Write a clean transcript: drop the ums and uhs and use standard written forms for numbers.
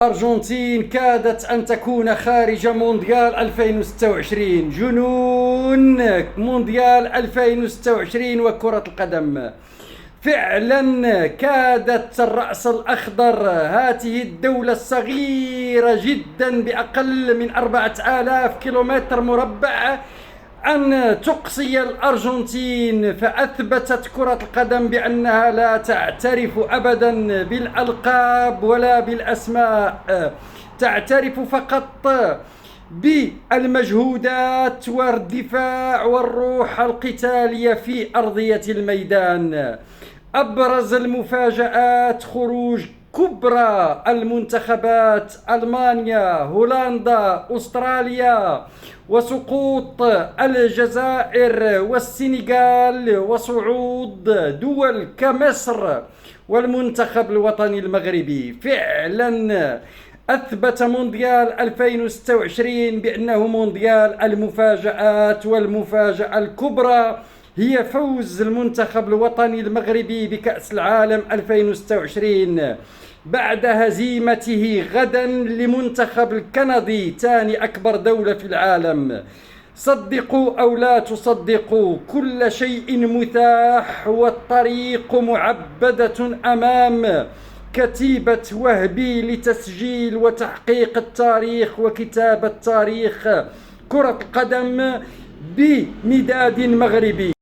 الأرجنتين كادت أن تكون خارج مونديال 2026. جنون مونديال 2026 وكرة القدم. فعلا كادت الرأس الأخضر، هذه الدولة الصغيرة جدا بأقل من 4000 كيلومتر مربع، أن تقصي الأرجنتين. فأثبتت كرة القدم بأنها لا تعترف أبدا بالألقاب ولا بالأسماء، تعترف فقط بالمجهودات والدفاع والروح القتالية في أرضية الميدان. أبرز المفاجآت خروج كبرى المنتخبات ألمانيا، هولندا، أستراليا، وسقوط الجزائر والسنغال، وصعود دول كمصر والمنتخب الوطني المغربي. فعلا أثبت مونديال 2026 بأنه مونديال المفاجآت، والمفاجأة الكبرى هي فوز المنتخب الوطني المغربي بكأس العالم 2026 بعد هزيمته غدا لمنتخب الكندي، ثاني أكبر دولة في العالم. صدقوا أو لا تصدقوا، كل شيء متاح، والطريق معبدة أمام كتيبة وهبي لتسجيل وتحقيق التاريخ وكتابة تاريخ كرة القدم بمداد مغربي.